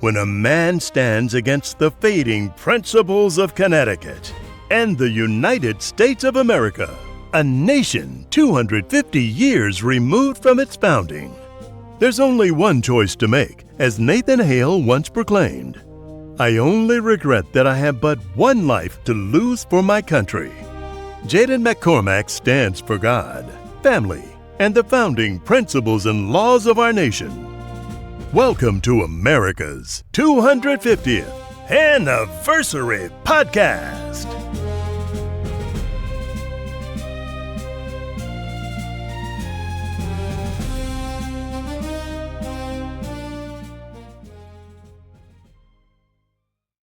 when a man stands against the fading principles of Connecticut and the United States of America, a nation 250 years removed from its founding. There's only one choice to make, as Nathan Hale once proclaimed, "I only regret that I have but one life to lose for my country." Jadon MacCormack stands for God, family, and the founding principles and laws of our nation. Welcome to America's 250th Anniversary Podcast.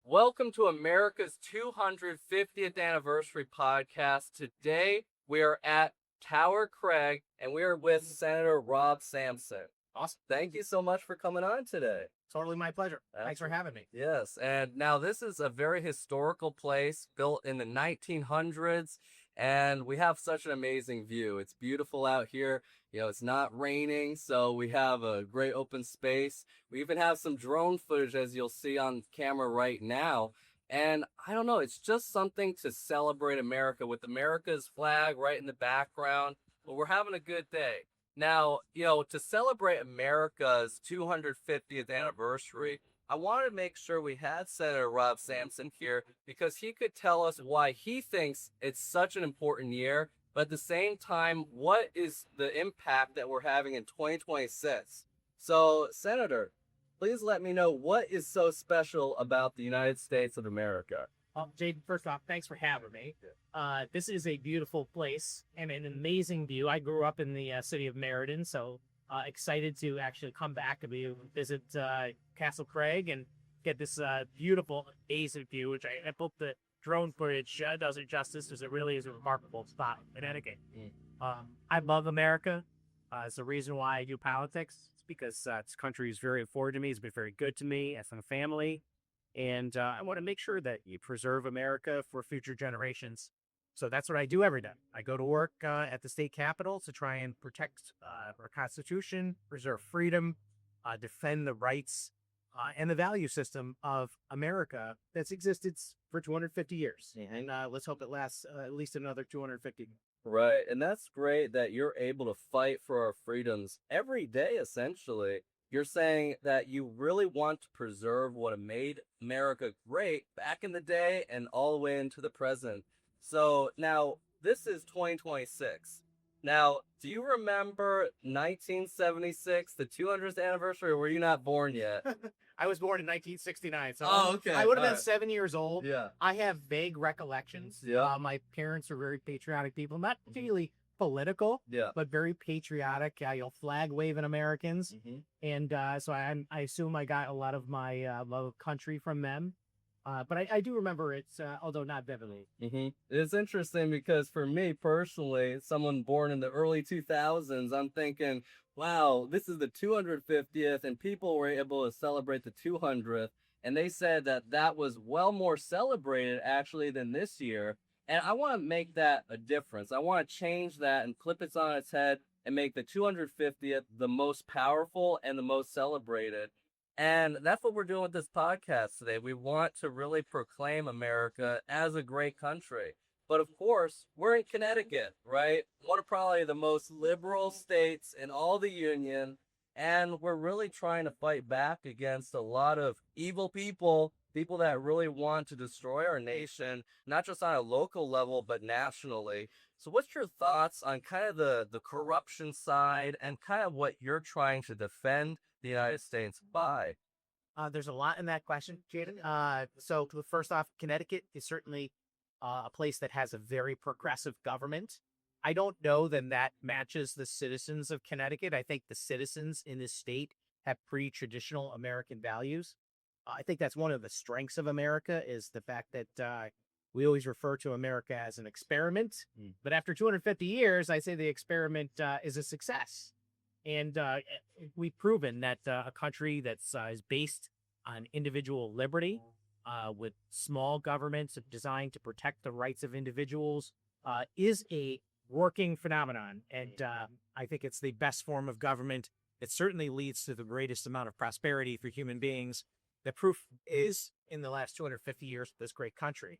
Welcome to America's 250th Anniversary Podcast. Today we are at Tower Craig and we are with Senator Rob Sampson. Awesome. Thank you so much for coming on today. Totally my pleasure. Thanks for having me. Yes, and now this is a very historical place built in the 1900s, and we have such an amazing view. It's beautiful out here. You know, it's not raining, so we have a great open space. We even have some drone footage, as you'll see on camera right now. And I don't know, it's just something to celebrate America with America's flag right in the background. But we're having a good day. Now, you know, to celebrate America's 250th anniversary, I wanted to make sure we had Senator Rob Sampson here because he could tell us why he thinks it's such an important year, but at the same time, what is the impact that we're having in 2026? So, Senator, please let me know what is so special about the United States of America. Jadon, first off, thanks for having me. This is a beautiful place and an amazing view. I grew up in the city of Meriden, so excited to actually come back and visit Castle Craig and get this beautiful, amazing view, which I hope the drone footage does it justice, as it really is a remarkable spot in Connecticut. I love America. It's the reason why I do politics. It's because this country is very important to me. It's been very good to me as a family. And I want to make sure that you preserve America for future generations. So that's what I do every day. I go to work at the state capitol to try and protect our Constitution, preserve freedom, defend the rights and the value system of America that's existed for 250 years. And let's hope it lasts at least another 250. Right, and that's great that you're able to fight for our freedoms every day, essentially. You're saying that you really want to preserve what made America great back in the day and all the way into the present. So now this is 2026. Now, do you remember 1976, the 200th anniversary, or were you not born yet? I was born in 1969, so Okay. I would have been 7 years old. Yeah. I have vague recollections. Yeah. My parents were very patriotic people, not really political, Yeah. but very patriotic, flag waving Americans. And so I assume I got a lot of my love of country from them. But I do remember it, although not vividly. It's interesting because for me personally, someone born in the early 2000s, I'm thinking, wow, this is the 250th, and people were able to celebrate the 200th. And they said that that was well more celebrated actually than this year. And I want to make that a difference. I want to change that and flip it on its head and make the 250th the most powerful and the most celebrated. And that's what we're doing with this podcast today. We want to really proclaim America as a great country. But of course, we're in Connecticut, right? One of probably the most liberal states in all the union. And we're really trying to fight back against a lot of evil people that really want to destroy our nation, not just on a local level, but nationally. So what's your thoughts on kind of the corruption side and kind of what you're trying to defend the United States by? There's a lot in that question, Jadon. So first off, Connecticut is certainly a place that has a very progressive government. I don't know that matches the citizens of Connecticut. I think the citizens in this state have pretty traditional American values. I think that's one of the strengths of America is the fact that we always refer to America as an experiment. But after 250 years, I say the experiment is a success. And we've proven that a country that's is based on individual liberty, with small governments designed to protect the rights of individuals, is a working phenomenon. And I think it's the best form of government. It certainly leads to the greatest amount of prosperity for human beings. The proof is in the last 250 years of this great country.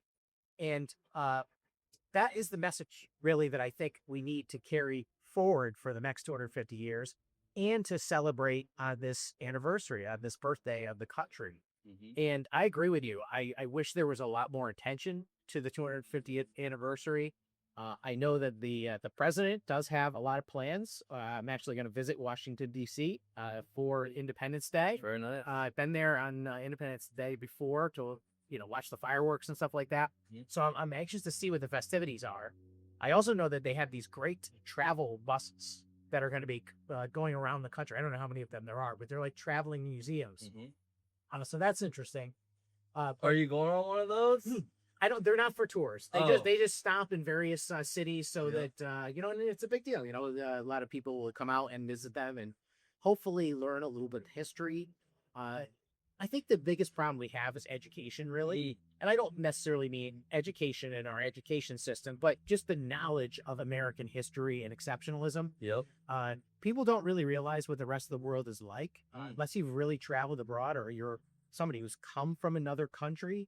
And that is the message, really, that I think we need to carry forward for the next 250 years and to celebrate this anniversary, this birthday of the country. And I agree with you. I wish there was a lot more attention to the 250th anniversary. I know that the president does have a lot of plans. I'm actually going to visit Washington, D.C. For Independence Day. Very nice. I've been there on Independence Day before to watch the fireworks and stuff like that. So I'm anxious to see what the festivities are. I also know that they have these great travel buses that are going to be going around the country. I don't know how many of them there are, but they're like traveling museums. So that's interesting. Are you going on one of those? I don't. They're not for tours. They just stop in various cities so that and it's a big deal. A lot of people will come out and visit them and hopefully learn a little bit of history. I think the biggest problem we have is education, really. And I don't necessarily mean education in our education system, but just the knowledge of American history and exceptionalism. Yep. People don't really realize what the rest of the world is like unless you've really traveled abroad or you're somebody who's come from another country.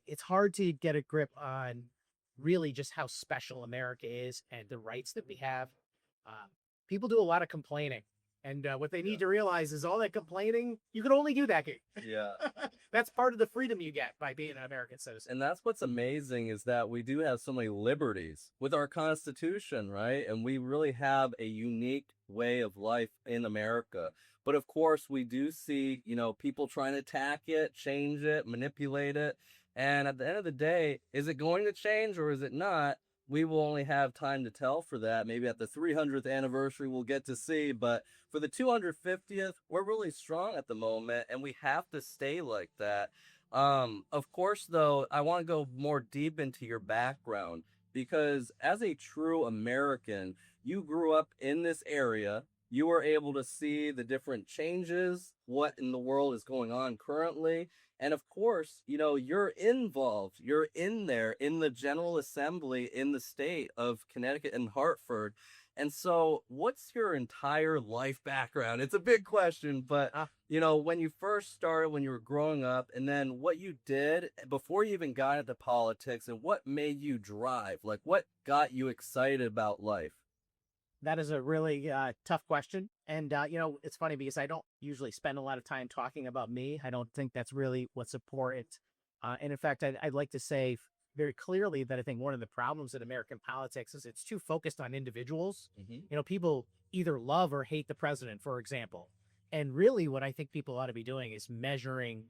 It's hard to get a grip on really just how special America is and the rights that we have. People do a lot of complaining. And what they need to realize is all that complaining, you can only do that. Yeah. That's part of the freedom you get by being an American citizen. And that's what's amazing is that we do have so many liberties with our Constitution, right? And we really have a unique way of life in America. But of course, we do see, people trying to attack it, change it, manipulate it. And at the end of the day, is it going to change or is it not? We will only have time to tell for that. Maybe at the 300th anniversary, we'll get to see. But for the 250th, we're really strong at the moment, and we have to stay like that. Of course, though, I want to go more deep into your background because as a true American, you grew up in this area. You were able to see the different changes, what in the world is going on currently. And of course, you're involved. You're in there in the General Assembly in the state of Connecticut and Hartford. And so what's your entire life background? It's a big question, but, when you first started, when you were growing up, and then what you did before you even got into politics and what made you drive, like what got you excited about life? That is a really tough question. And, it's funny because I don't usually spend a lot of time talking about me. I don't think that's really what's important. And in fact, I'd like to say very clearly that I think one of the problems in American politics is it's too focused on individuals. People either love or hate the president, for example. And really what I think people ought to be doing is measuring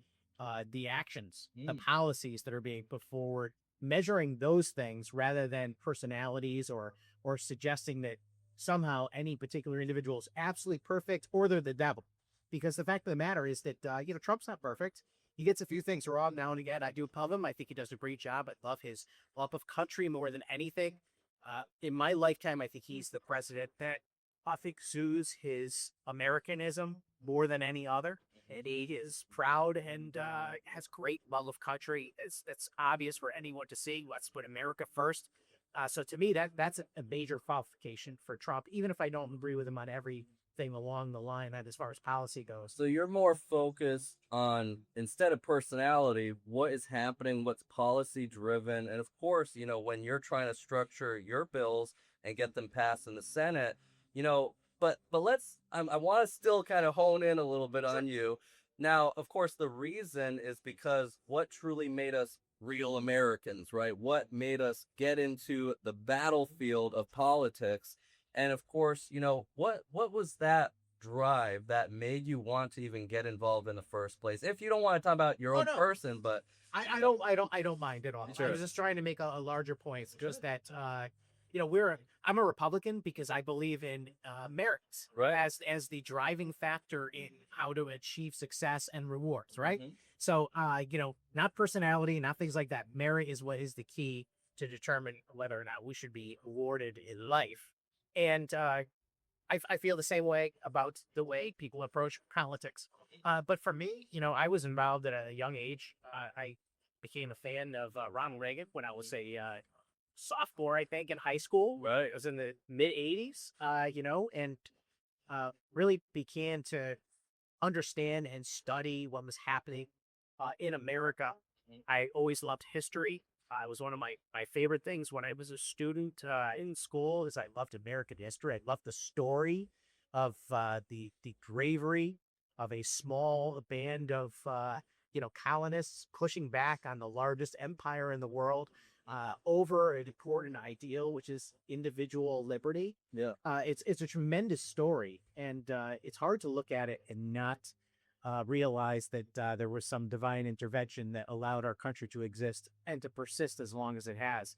the actions, the policies that are being put forward, measuring those things rather than personalities or suggesting that somehow any particular individual is absolutely perfect or they're the devil. Because the fact of the matter is that, Trump's not perfect. He gets a few things wrong now and again. I do love him. I think he does a great job. I love his love of country more than anything. In my lifetime, I think he's the president that I think exudes his Americanism more than any other. And he is proud and has great love of country. It's obvious for anyone to see. Let's put America first. So to me, that's a major qualification for Trump, even if I don't agree with him on everything along the line as far as policy goes. So you're more focused on, instead of personality, what is happening, what's policy driven. And of course, when you're trying to structure your bills and get them passed in the Senate, but I want to still kind of hone in a little bit on you. Now, of course, the reason is because what truly made us real Americans, right? What made us get into the battlefield of politics? And of course, what was that drive that made you want to even get involved in the first place? If you don't want to talk about your own person, but I don't mind at all. Sure. I was just trying to make a larger point, just that I'm a Republican because I believe in merit, right, as the driving factor in how to achieve success and rewards, right? So, not personality, not things like that. Merit is what is the key to determine whether or not we should be awarded in life. And I feel the same way about the way people approach politics. But for me, I was involved at a young age. I became a fan of Ronald Reagan when I was a sophomore, I think, in high school. Right. It was in the mid 80s, and really began to understand and study what was happening in America. I always loved history. It was one of my favorite things when I was a student in school. Is I loved American history. I loved the story of the bravery of a small band of colonists pushing back on the largest empire in the world over an important ideal, which is individual liberty. Yeah. It's a tremendous story, and it's hard to look at it and not realize that there was some divine intervention that allowed our country to exist and to persist as long as it has.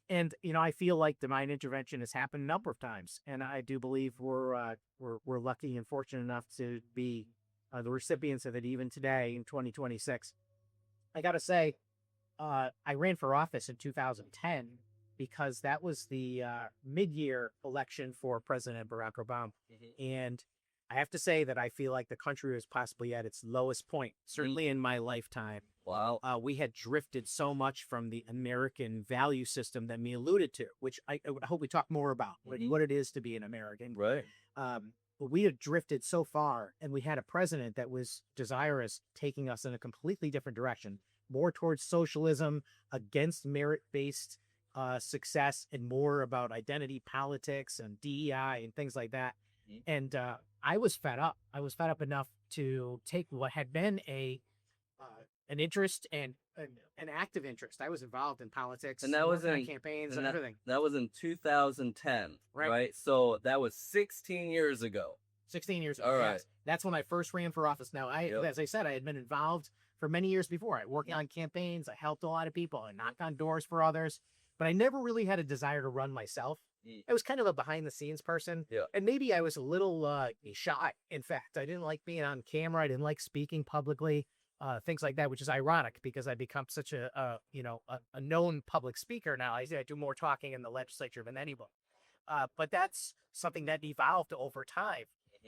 And I feel like divine intervention has happened a number of times, and I do believe we're lucky and fortunate enough to be the recipients of it even today in 2026. I gotta say, I ran for office in 2010 because that was the mid-year election for President Barack Obama. And I have to say that I feel like the country was possibly at its lowest point, certainly in my lifetime. Wow. We had drifted so much from the American value system that me alluded to, which I hope we talk more about, what it is to be an American. Right. But we had drifted so far, and we had a president that was desirous taking us in a completely different direction, more towards socialism, against merit-based success, and more about identity politics and DEI and things like that. And I was fed up. I was fed up enough to take what had been an interest and an active interest. I was involved in politics, and that was in campaigns and everything. That was in 2010, right? Right. So that was 16 years ago. 16 years ago. All right. Yes. That's when I first ran for office. Now, as I said, I had been involved for many years before. I worked on campaigns. I helped a lot of people. I knocked on doors for others, but I never really had a desire to run myself. I was kind of a behind the scenes person. Yeah. And maybe I was a little shy. In fact, I didn't like being on camera. I didn't like speaking publicly, things like that, which is ironic because I become such a known public speaker now. I do more talking in the legislature than anyone. But that's something that evolved over time.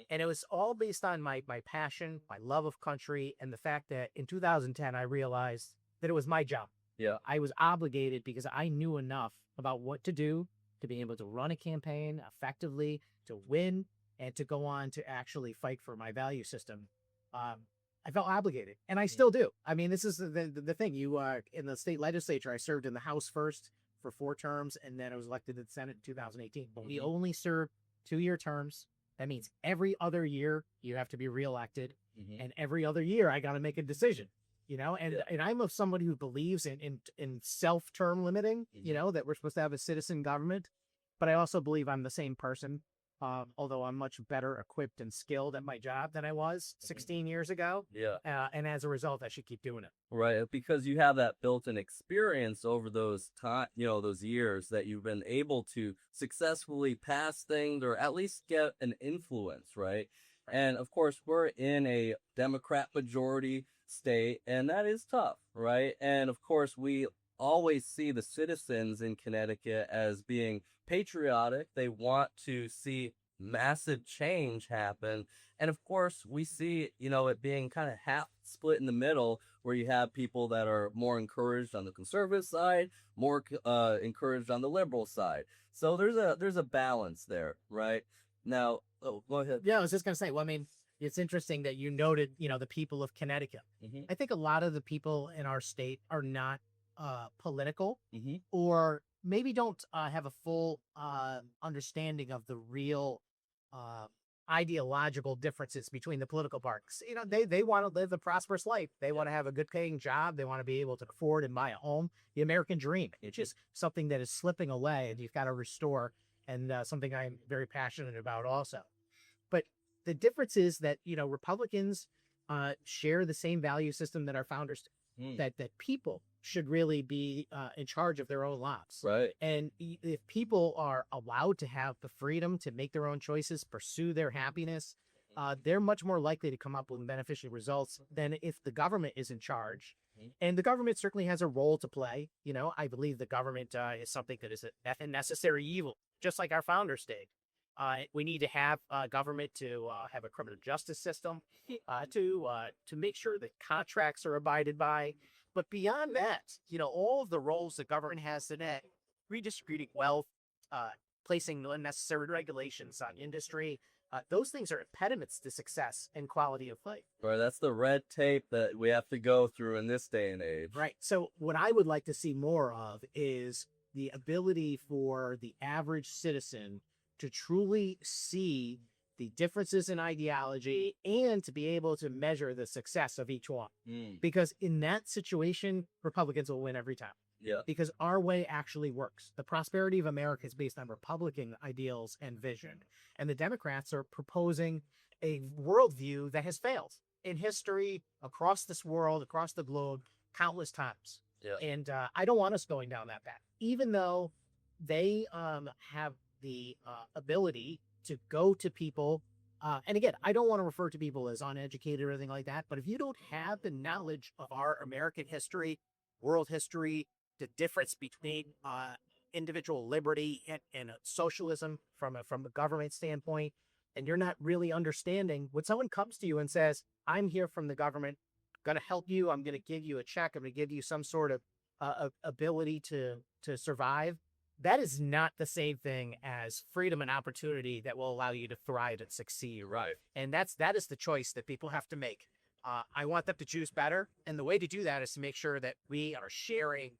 And it was all based on my passion, my love of country, and the fact that in 2010, I realized that it was my job. Yeah. I was obligated because I knew enough about what to do to be able to run a campaign effectively, to win, and to go on to actually fight for my value system. I felt obligated, and I still do. I mean, this is the thing. In the state legislature, I served in the House first for 4 terms, and then I was elected to the Senate in 2018. But we only serve 2-year terms. That means every other year you have to be reelected, and every other year I got to make a decision. And I'm of somebody who believes in self-term limiting, that we're supposed to have a citizen government, but I also believe I'm the same person, although I'm much better equipped and skilled at my job than I was 16 years ago. Yeah. And as a result, I should keep doing it. Right. Because you have that built-in experience over those those years that you've been able to successfully pass things or at least get an influence, right? And of course, we're in a Democrat majority state, and that is tough, right? And of course, we always see the citizens in Connecticut as being patriotic. They want to see massive change happen. And of course, we see, it being kind of half split in the middle, where you have people that are more encouraged on the conservative side, more encouraged on the liberal side. So there's a balance there, right? Now, go ahead. Yeah, I was just going to say, well, I mean, it's interesting that you noted, the people of Connecticut. I think a lot of the people in our state are not political, or maybe don't have a full understanding of the real ideological differences between the political parties. They want to live a prosperous life. They want to have a good paying job. They want to be able to afford and buy a home. The American dream. It's just something that is slipping away, and you've got to restore, and something I'm very passionate about also. But the difference is that, Republicans share the same value system that our founders did, that people should really be in charge of their own lives. Right. And if people are allowed to have the freedom to make their own choices, pursue their happiness, they're much more likely to come up with beneficial results than if the government is in charge. And the government certainly has a role to play. I believe the government is something that is a necessary evil, just like our founders did. We need to have government to have a criminal justice system, to make sure that contracts are abided by. But beyond that, all of the roles the government has today, redistributing wealth, placing unnecessary regulations on industry, Those things are impediments to success and quality of life. Right, that's the red tape that we have to go through in this day and age. Right. So what I would like to see more of is the ability for the average citizen to truly see the differences in ideology and to be able to measure the success of each one. Because in that situation, Republicans will win every time. Yeah. Because our way actually works. The prosperity of America is based on Republican ideals and vision. And the Democrats are proposing a worldview that has failed in history, across this world, across the globe, countless times. Yeah. And I don't want us going down that path, even though they have the ability to go to people. And again, I don't want to refer to people as uneducated or anything like that, but if you don't have the knowledge of our American history, world history, the difference between individual liberty and socialism from a government standpoint, and you're not really understanding when someone comes to you and says, I'm here from the government, I'm going to help you, I'm going to give you a check, I'm going to give you some sort of ability to survive. That is not the same thing as freedom and opportunity that will allow you to thrive and succeed. Right. And that is the choice that people have to make. I want them to choose better. And the way to do that is to make sure that we are sharing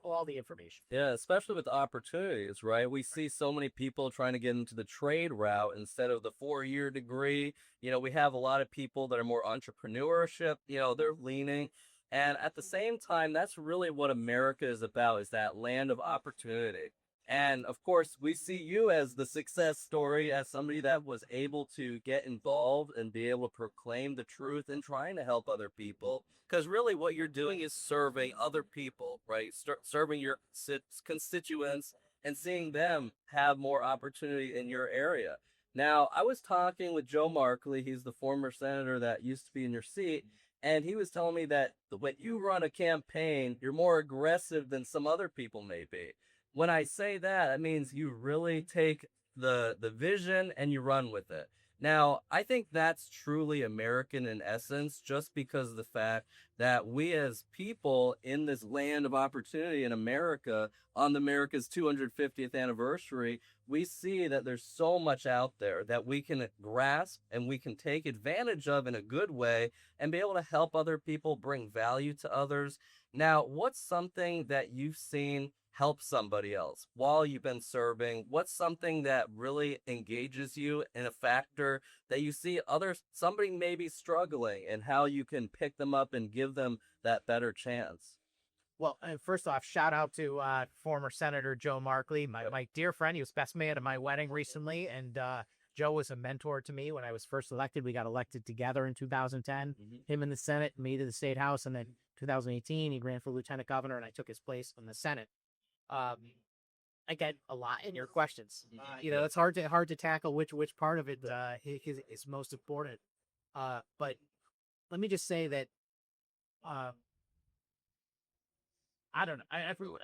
all the information. Yeah, especially with opportunities, right? We see so many people trying to get into the trade route instead of the 4-year degree. You know, we have a lot of people that are more entrepreneurship, you know, they're leaning. And at the same time, that's really what America is about, is that land of opportunity. And of course, we see you as the success story, as somebody that was able to get involved and be able to proclaim the truth and trying to help other people. Because really what you're doing is serving other people, right? Serving your constituents and seeing them have more opportunity in your area. Now, I was talking with Joe Markley. He's the former senator that used to be in your seat. And he was telling me that when you run a campaign, you're more aggressive than some other people may be. When I say that, it means you really take the vision and you run with it. Now, I think that's truly American in essence, just because of the fact that we as people in this land of opportunity in America, on America's 250th anniversary, we see that there's so much out there that we can grasp and we can take advantage of in a good way and be able to help other people, bring value to others. Now, what's something that you've seen help somebody else while you've been serving? What's something that really engages you in a factor that you see somebody may be struggling, and how you can pick them up and give them that better chance? Well, first off, shout out to former Senator Joe Markley, my dear friend. He was best man at my wedding recently, and Joe was a mentor to me when I was first elected. We got elected together in 2010, him in the Senate, me to the State House, and then 2018, he ran for lieutenant governor, and I took his place in the Senate. I get a lot in your questions. You know, it's hard to tackle which part of it is most important. But let me just say that I don't know.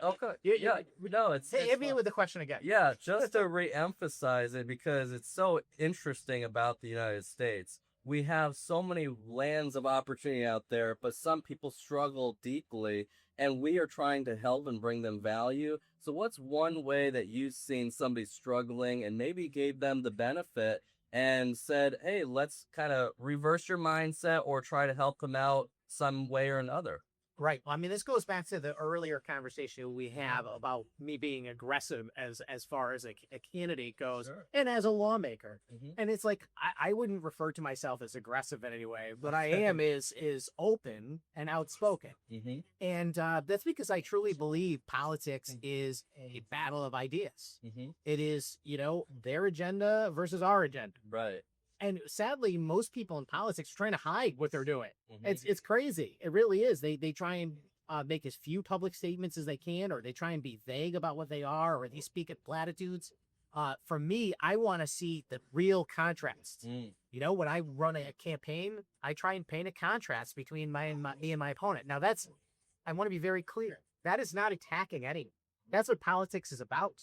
Okay. Yeah. No, Hit me with the question again. Yeah, just to re-emphasize it, because it's so interesting about the United States. We have so many lands of opportunity out there, but some people struggle deeply, and we are trying to help and bring them value. So what's one way that you've seen somebody struggling and maybe gave them the benefit and said, hey, let's kind of reverse your mindset or try to help them out some way or another? Right. Well, I mean, this goes back to the earlier conversation we have about me being aggressive as far as a candidate goes, Sure. and as a lawmaker. And it's like I wouldn't refer to myself as aggressive in any way, but I am is open and outspoken. And that's because I truly believe politics is a battle of ideas. It is, you know, their agenda versus our agenda. Right. And sadly, most people in politics are trying to hide what they're doing. It's crazy. It really is. They try and make as few public statements as they can, or they try and be vague about what they are, or they speak at platitudes. For me, I want to see the real contrast. You know, when I run a campaign, I try and paint a contrast between me and my opponent. Now, I want to be very clear. That is not attacking anyone. That's what politics is about.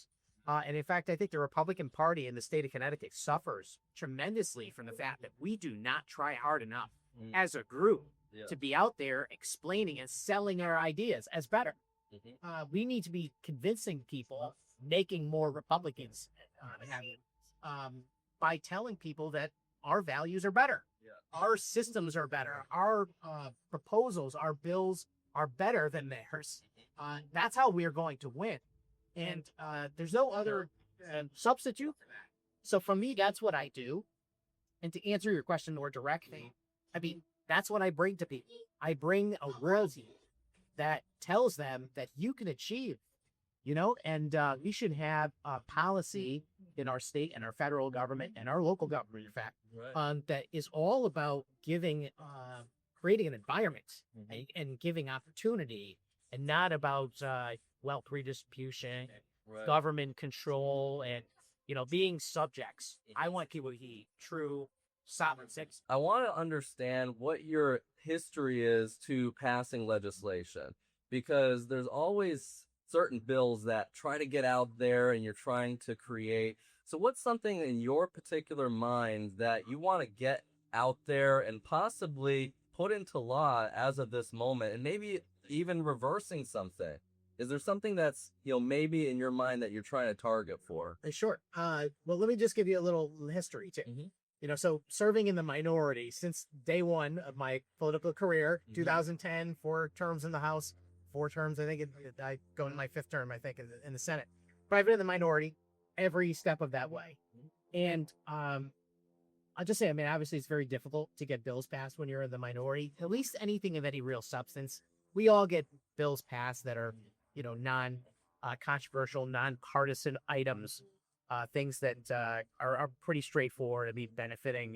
And in fact, I think the Republican Party in the state of Connecticut suffers tremendously from the fact that we do not try hard enough as a group to be out there explaining and selling our ideas as better. We need to be convincing people, making more Republicans. by telling people that our values are better. Our systems are better. Our proposals, our bills are better than theirs. That's how we are going to win. And there's no other substitute for that. So for me, that's what I do. And to answer your question more directly, I mean, that's what I bring to people. I bring a worldview that tells them that you can achieve, and we should have a policy in our state and our federal government and our local government, in fact, that is all about creating an environment and giving opportunity, and not about wealth redistribution, government control, and being subjects. I want people to be true sovereign citizens. I want to understand what your history is to passing legislation, because there's always certain bills that try to get out there and you're trying to create. So what's something in your particular mind that you want to get out there and possibly put into law as of this moment, and maybe even reversing something? Is there something that's, maybe in your mind that you're trying to target for? Sure. Well, let me just give you a little history too. So serving in the minority since day one of my political career, 2010, 4 terms in the House, 4 terms, I think I go in my 5th term, I think, in the Senate. But I've been in the minority every step of that way. And I'll just say, I mean, obviously it's very difficult to get bills passed when you're in the minority, at least anything of any real substance. We all get bills passed that are, non-controversial, non-partisan items, things that are pretty straightforward and be benefiting,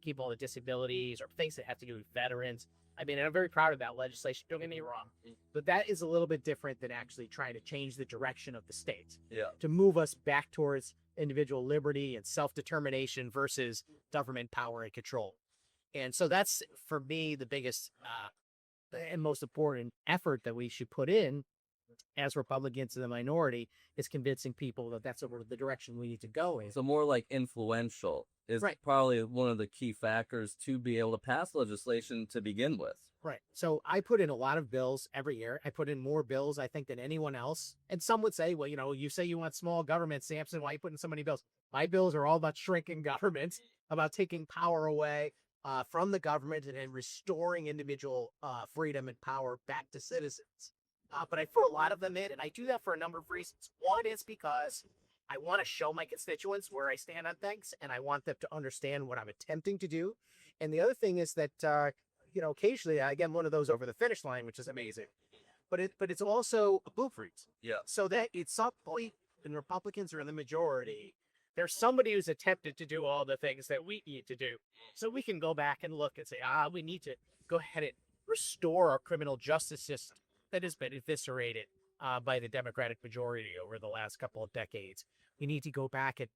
people with disabilities, or things that have to do with veterans. I mean, and I'm very proud of that legislation, don't get me wrong. But that is a little bit different than actually trying to change the direction of the state. To move us back towards individual liberty and self-determination versus government power and control. And so that's, for me, the biggest and most important effort that we should put in as Republicans in the minority, is convincing people that that's the direction we need to go in. So more like influential is probably one of the key factors to be able to pass legislation to begin with. Right. So I put in a lot of bills every year. I put in more bills, I think, than anyone else. And some would say, well, you say you want small government, Sampson, why are you putting so many bills? My bills are all about shrinking government, about taking power away from the government and restoring individual freedom and power back to citizens. But I put a lot of them in, and I do that for a number of reasons. One is because I want to show my constituents where I stand on things, and I want them to understand what I'm attempting to do. And the other thing is that, occasionally I get one of those over the finish line, which is amazing. But it's also a blueprint. So that it's some point when Republicans are in the majority, there's somebody who's attempted to do all the things that we need to do. So we can go back and look and say, we need to go ahead and restore our criminal justice system that has been eviscerated by the Democratic majority over the last couple of decades. We need to go back and,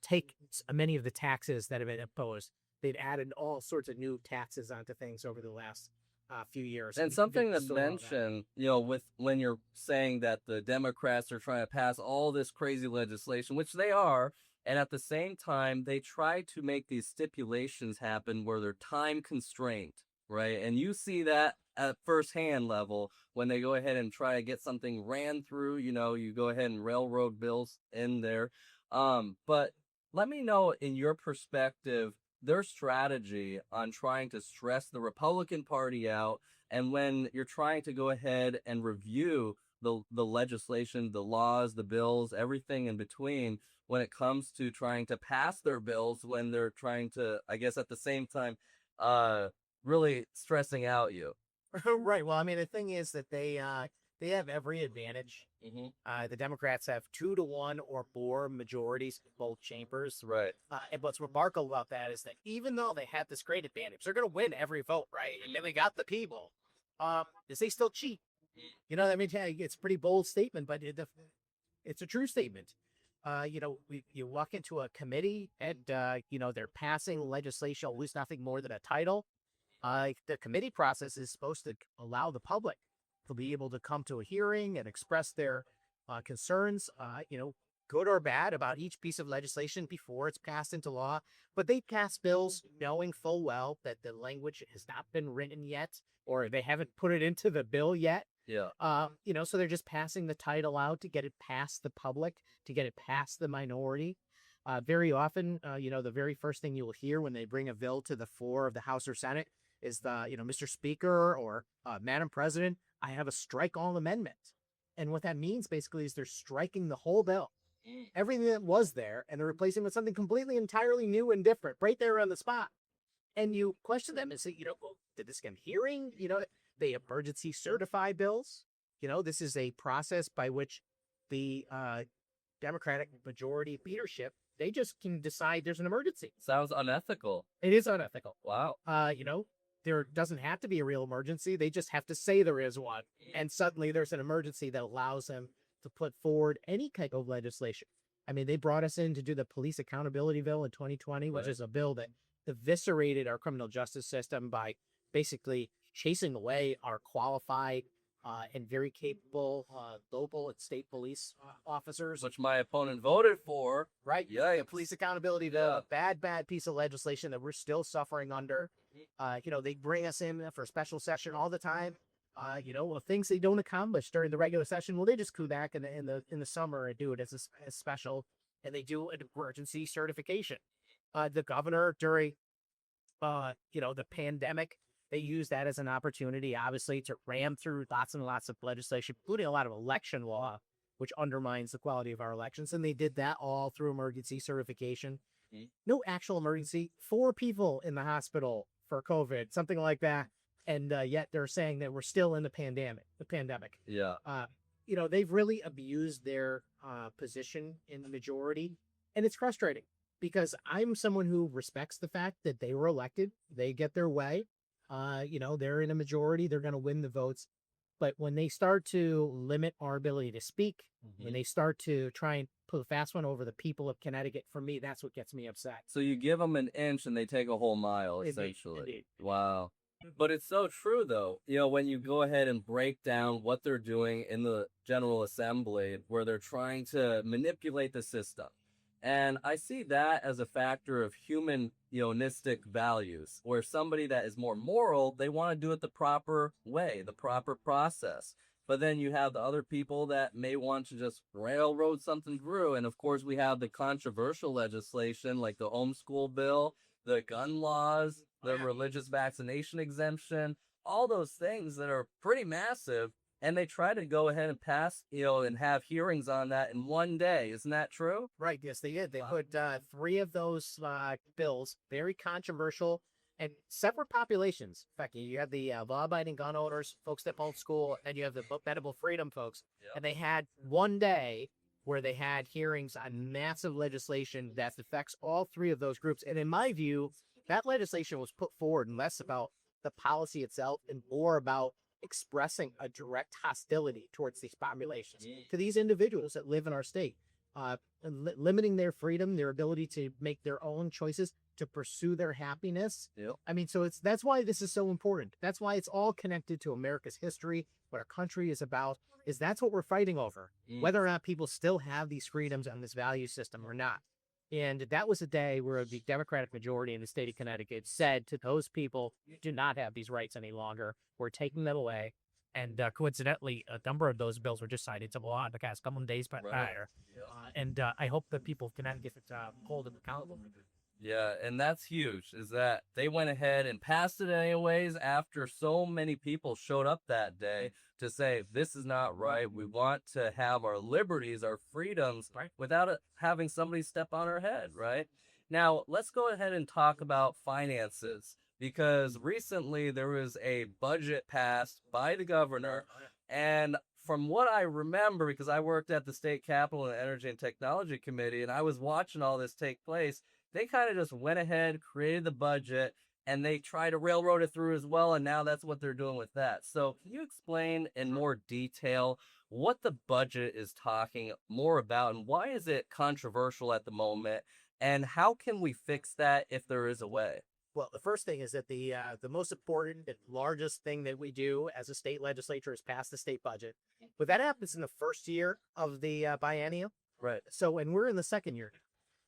take many of the taxes that have been imposed. They've added all sorts of new taxes onto things over the last few years. And something that's mentioned, with when you're saying that the Democrats are trying to pass all this crazy legislation, which they are, and at the same time, they try to make these stipulations happen where they're time constrained, right? And you see that at first-hand level when they go ahead and try to get something ran through, you go ahead and railroad bills in there. But let me know, in your perspective, their strategy on trying to stress the Republican Party out, and when you're trying to go ahead and review the legislation, the laws, the bills, everything in between, when it comes to trying to pass their bills, when they're trying to, I guess at the same time, really stressing out you. Right. Well, I mean, the thing is that they have every advantage. The Democrats have 2-to-1 or more majorities in both chambers. Right. And what's remarkable about that is that even though they have this great advantage, they're going to win every vote, right? And they got the people. Is they still cheat? I mean, it's a pretty bold statement, but it's a true statement. You walk into a committee and, they're passing legislation, at least nothing more than a title. The committee process is supposed to allow the public to be able to come to a hearing and express their concerns, good or bad, about each piece of legislation before it's passed into law. But they pass bills knowing full well that the language has not been written yet, or they haven't put it into the bill yet. So they're just passing the title out to get it past the public, to get it past the minority. Very often, the very first thing you will hear when they bring a bill to the floor of the House or Senate is Mr. Speaker or Madam President, I have a strike all amendment. And what that means basically is they're striking the whole bill, everything that was there, and they're replacing with something completely entirely new and different right there on the spot. And you question them and say, well, did this get a hearing? They emergency certify bills. This is a process by which the Democratic majority leadership, they just can decide there's an emergency. Sounds unethical. It is unethical. Wow. There doesn't have to be a real emergency. They just have to say there is one. And suddenly there's an emergency that allows them to put forward any type of legislation. I mean, they brought us in to do the police accountability bill in 2020, which is a bill that eviscerated our criminal justice system by basically chasing away our qualified and very capable local and state police officers. Which my opponent voted for. Right. Yeah. The police accountability bill, a bad piece of legislation that we're still suffering under. They bring us in for a special session all the time. Things they don't accomplish during the regular session, well, they just come back in the summer and do it as a special, and they do an emergency certification. The governor during, the pandemic, they use that as an opportunity, obviously, to ram through lots and lots of legislation, including a lot of election law, which undermines the quality of our elections. And they did that all through emergency certification. No actual emergency. 4 people in the hospital for COVID, something like that. And yet they're saying that we're still in the pandemic. Yeah. They've really abused their position in the majority. And it's frustrating because I'm someone who respects the fact that they were elected. They get their way. They're in a majority. They're going to win the votes. But when they start to limit our ability to speak, when they start to try and put a fast one over the people of Connecticut, for me, that's what gets me upset. So you give them an inch and they take a whole mile, essentially. Indeed. Wow. But it's so true, though. When you go ahead and break down what they're doing in the General Assembly, where they're trying to manipulate the system. And I see that as a factor of humanistic values, where somebody that is more moral, they want to do it the proper way, the proper process. But then you have the other people that may want to just railroad something through. And of course, we have the controversial legislation like the homeschool bill, the gun laws, the religious vaccination exemption, all those things that are pretty massive. And they try to go ahead and pass, and have hearings on that in one day. Isn't that true? Right. Yes, they did. They put 3 of those bills, very controversial, and separate populations. In fact, you have the law-abiding gun owners, folks that won't school, and you have the medical freedom folks. Yep. And they had one day where they had hearings on massive legislation that affects all 3 of those groups. And in my view, that legislation was put forward less about the policy itself and more about expressing a direct hostility towards these populations, to these individuals that live in our state, limiting their freedom, their ability to make their own choices, to pursue their happiness. Yep. I mean, so that's why this is so important. That's why it's all connected to America's history, what our country is about, is that's what we're fighting over, whether or not people still have these freedoms on this value system or not. And that was a day where the Democratic majority in the state of Connecticut said to those people, you do not have these rights any longer. We're taking them away. And coincidentally, a number of those bills were just signed into law in the past couple of days prior. And I hope that people of Connecticut hold them accountable. Yeah, and that's huge, is that they went ahead and passed it anyways after so many people showed up that day to say, this is not right. We want to have our liberties, our freedoms, without having somebody step on our head, right? Now, let's go ahead and talk about finances, because recently there was a budget passed by the governor, and from what I remember, because I worked at the state capitol and Energy and Technology Committee, and I was watching all this take place, they kind of just went ahead, created the budget, and they tried to railroad it through as well, and now that's what they're doing with that. So can you explain in more detail what the budget is talking more about, and why is it controversial at the moment, and how can we fix that if there is a way? Well, the first thing is that the most important and largest thing that we do as a state legislature is pass the state budget. But that happens in the first year of the biennium. Right. So, and we're in the second year.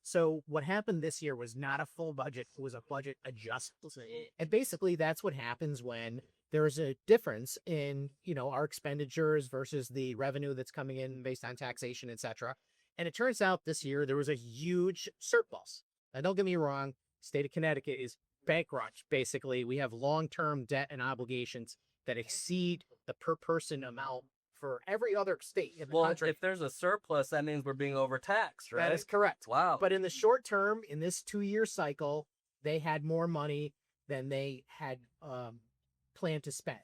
So what happened this year was not a full budget. It was a budget adjustment. And basically that's what happens when there is a difference in, our expenditures versus the revenue that's coming in based on taxation, et cetera. And it turns out this year there was a huge surplus. Now, don't get me wrong, state of Connecticut is bankrupt. Basically, we have long-term debt and obligations that exceed the per person amount for every other state in the Well, country. if there's a surplus, that means we're being overtaxed, right? That is correct. Wow. But in the short term, in this 2-year cycle, they had more money than they had planned to spend.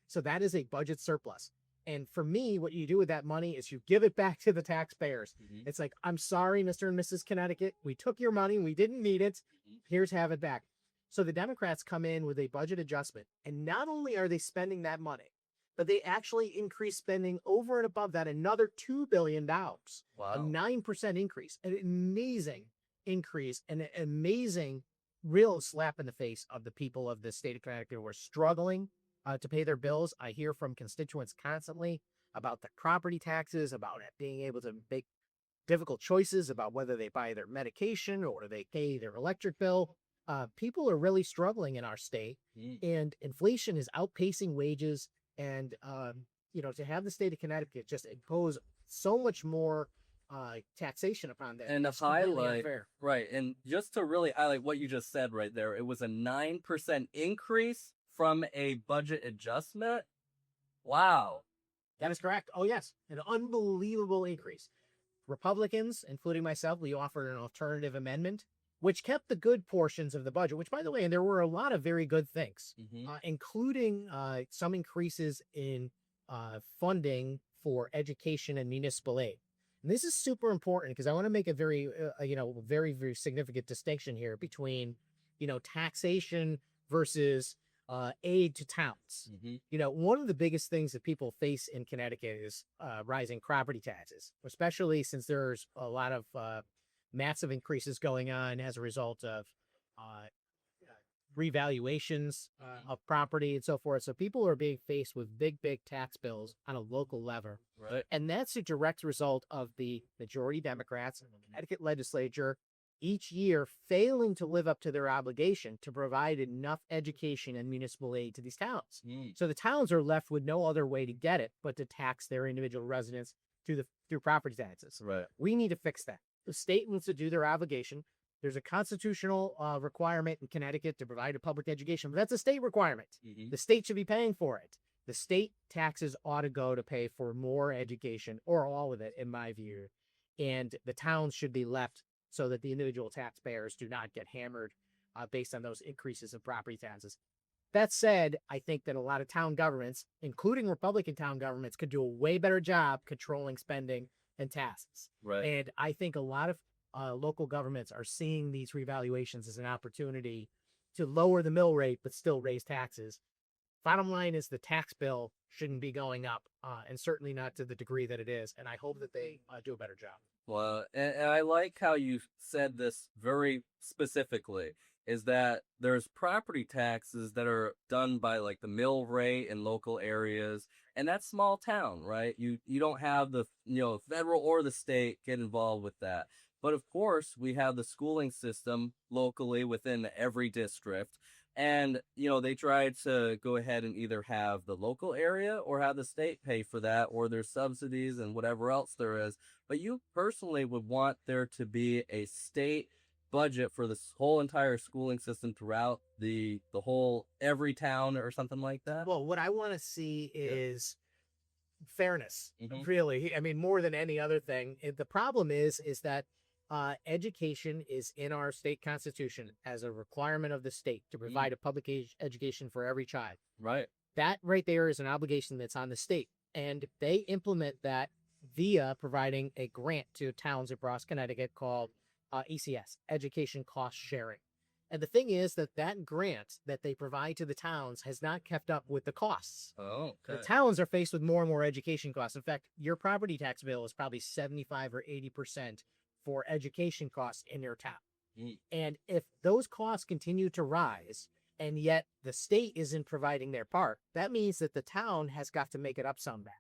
So that is a budget surplus. And for me, what you do with that money is you give it back to the taxpayers. It's like, I'm sorry, Mr. and Mrs. Connecticut. We took your money. We didn't need it. Here's have it back. So the Democrats come in with a budget adjustment. And not only are they spending that money, but they actually increase spending over and above that another $2 billion. Wow. A 9% increase. An amazing increase and an amazing real slap in the face of the people of the state of Connecticut who are struggling to pay their bills. I hear from constituents constantly about the property taxes, about being able to make difficult choices about whether they buy their medication or they pay their electric bill. People are really struggling in our state, and inflation is outpacing wages. And, to have the state of Connecticut just impose so much more taxation upon that. And to it's really highlight, unfair. right, and just to really highlight what you just said right there, it was a 9% increase from a budget adjustment. Wow. That is correct. Oh, yes. An unbelievable increase. Republicans, including myself, we offered an alternative amendment, which kept the good portions of the budget, which, by the way, and there were a lot of very good things, including some increases in funding for education and municipal aid. And this is super important because I want to make a very, very, very significant distinction here between, taxation versus aid to towns. One of the biggest things that people face in Connecticut is rising property taxes, especially since there's a lot of massive increases going on as a result of revaluations of property and so forth. So people are being faced with big, big tax bills on a local level. Right. And that's a direct result of the majority Democrats in the Connecticut legislature each year failing to live up to their obligation to provide enough education and municipal aid to these towns. So the towns are left with no other way to get it but to tax their individual residents through property taxes. Right. We need to fix that. The state needs to do their obligation. There's a constitutional requirement in Connecticut to provide a public education, but that's a state requirement. The state should be paying for it. The state taxes ought to go to pay for more education, or all of it, in my view. And the towns should be left so that the individual taxpayers do not get hammered based on those increases in property taxes. That said, I think that a lot of town governments, including Republican town governments, could do a way better job controlling spending and taxes. Right. And I think a lot of local governments are seeing these revaluations as an opportunity to lower the mill rate but still raise taxes. Bottom line is the tax bill shouldn't be going up, and certainly not to the degree that it is. And I hope that they do a better job. Well, and I like how you said this very specifically, is that there's property taxes that are done by like the mill rate in local areas, and that's small town, right? You don't have the federal or the state get involved with that. But of course, we have the schooling system locally within every district. And, they tried to go ahead and either have the local area or have the state pay for that, or there's subsidies and whatever else there is. But you personally would want there to be a state budget for this whole entire schooling system throughout the whole, every town or something like that? Well, what I want to see is fairness, really. I mean, more than any other thing. The problem is that education is in our state constitution as a requirement of the state to provide a public education for every child. Right. That right there is an obligation that's on the state. And they implement that via providing a grant to towns across Connecticut called ECS, Education Cost Sharing. And the thing is that grant that they provide to the towns has not kept up with the costs. Oh, okay. The towns are faced with more and more education costs. In fact, your property tax bill is probably 75 or 80% for education costs in your town. And if those costs continue to rise, and yet the state isn't providing their part, that means that the town has got to make it up somehow.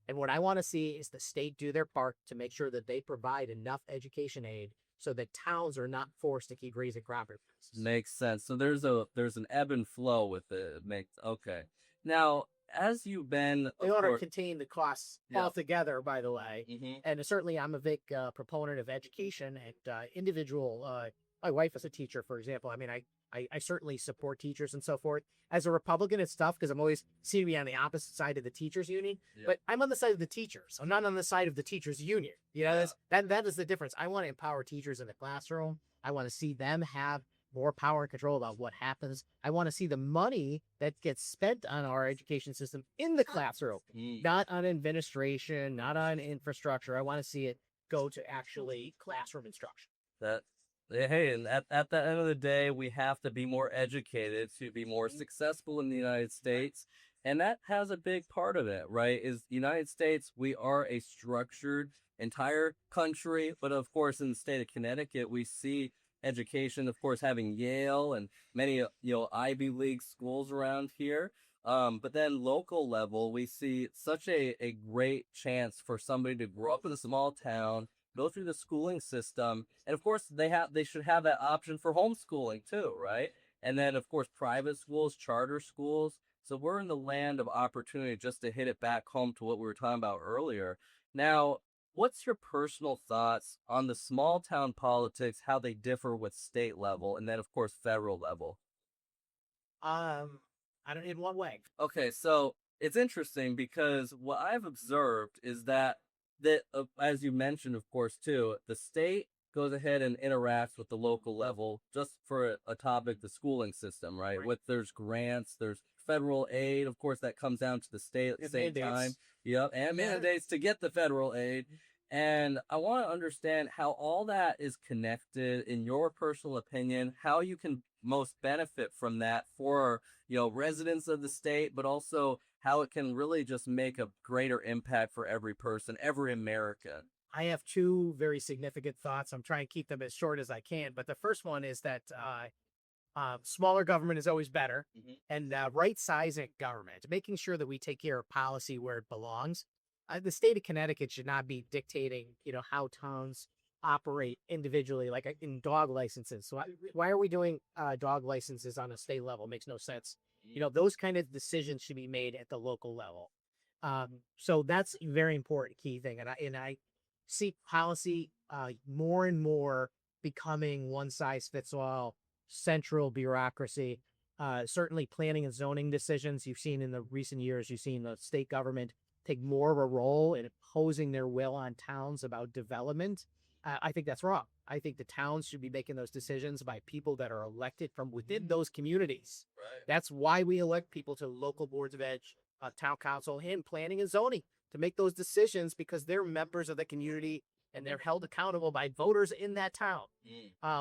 And what I want to see is the state do their part to make sure that they provide enough education aid so that towns are not forced to keep raising property prices. Makes sense. So there's an ebb and flow with it. Okay. Now, as you've been, in of order to course, contain the costs yeah. altogether, by the way. Mhm. And certainly, I'm a big proponent of education and individual. My wife is a teacher, for example. I mean, I certainly support teachers and so forth. As a Republican, it's tough because I'm always seem to be on the opposite side of the teachers union. Yeah. But I'm on the side of the teachers. I'm not on the side of the teachers union. You know, that is the difference. I want to empower teachers in the classroom. I want to see them have more power and control about what happens. I want to see the money that gets spent on our education system in the classroom, not on administration, not on infrastructure. I want to see it go to actually classroom instruction. That hey, and at the end of the day, we have to be more educated to be more successful in the United States, and that has a big part of it, right? Is the United States, we are a structured entire country, but of course, in the state of Connecticut, we see education, of course, having Yale and many Ivy League schools around here. But then local level, we see such a great chance for somebody to grow up in a small town, go through the schooling system, and of course they should have that option for homeschooling too, right? And then of course private schools, charter schools. So we're in the land of opportunity, just to hit it back home to what we were talking about earlier. Now, what's your personal thoughts on the small town politics, how they differ with state level, and then of course federal level? I don't in one way. Okay, so it's interesting because what I've observed is that as you mentioned, of course, too, the state goes ahead and interacts with the local level just for a topic, the schooling system, right? Right. With there's grants, there's federal aid, of course, that comes down to the state at the And same mandates. time. Yep, and mandates to get the federal aid. And I want to understand how all that is connected, in your personal opinion, how you can most benefit from that for, residents of the state, but also how it can really just make a greater impact for every person, every American. I have two very significant thoughts. I'm trying to keep them as short as I can. But the first one is that smaller government is always better, and right sizing government, making sure that we take care of policy where it belongs. The state of Connecticut should not be dictating, how towns operate individually, like in dog licenses. So why are we doing dog licenses on a state level? Makes no sense. Those kind of decisions should be made at the local level. So that's a very important key thing. And I see policy more and more becoming one size fits all, central bureaucracy. Certainly planning and zoning decisions you've seen in the recent years, you've seen the state government take more of a role in imposing their will on towns about development. I think that's wrong. I think the towns should be making those decisions by people that are elected from within those communities. Right. That's why we elect people to local boards of town council, and planning and zoning to make those decisions, because they're members of the community and they're held accountable by voters in that town.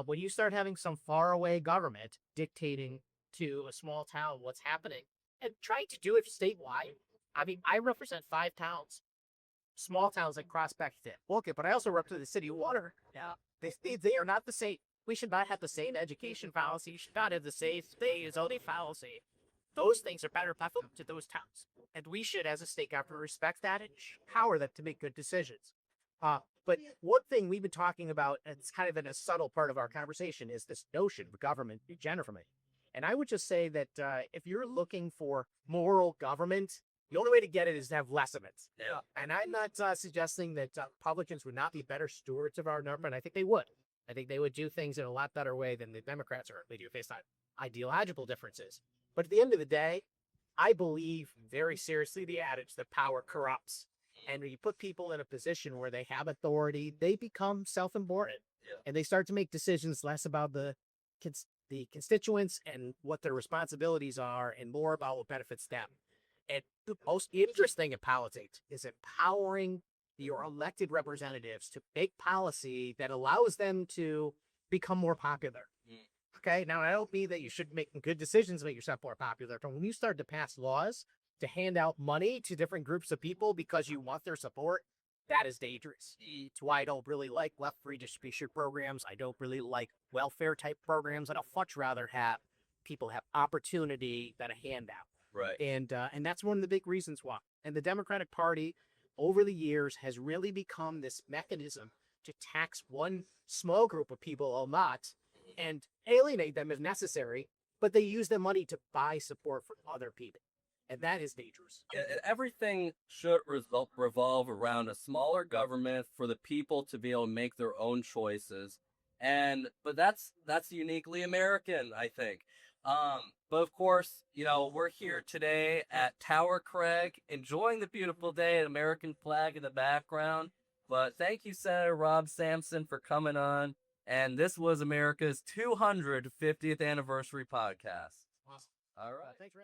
When you start having some faraway government dictating to a small town what's happening and trying to do it statewide, I mean, I represent 5 towns, small towns like Prospect, okay, but I also represent the city of Water. Yeah, they are not the same. We should not have the same education policy. You should not have the same zoning policy. Those things are better left to those towns, and we should, as a state government, respect that and empower them to make good decisions. But one thing we've been talking about, and it's kind of in a subtle part of our conversation, is this notion of government degeneracy. And I would just say that if you're looking for moral government, the only way to get it is to have less of it. Yeah. And I'm not suggesting that Republicans would not be better stewards of our government. I think they would. I think they would do things in a lot better way than the Democrats are. They do based on ideological differences. But at the end of the day, I believe very seriously the adage that power corrupts. And when you put people in a position where they have authority, they become self-important. Yeah. And they start to make decisions less about the constituents and what their responsibilities are, and more about what benefits them. And the most interesting in politics is empowering your elected representatives to make policy that allows them to become more popular. Okay, now I don't mean that you should make good decisions to make yourself more popular. But when you start to pass laws to hand out money to different groups of people because you want their support, that is dangerous. It's why I don't really like left redistribution programs. I don't really like welfare type programs. I'd much rather have people have opportunity than a handout. Right. And that's one of the big reasons why. And the Democratic Party over the years has really become this mechanism to tax one small group of people a lot and alienate them if necessary, but they use the money to buy support from other people. and that is dangerous. Everything should revolve around a smaller government for the people to be able to make their own choices. But that's uniquely American, I think. But of course, we're here today at Tower Craig, enjoying the beautiful day, an American flag in the background. But thank you, Senator Rob Sampson, for coming on. And this was America's 250th anniversary podcast. Awesome. All right. Thanks for having me.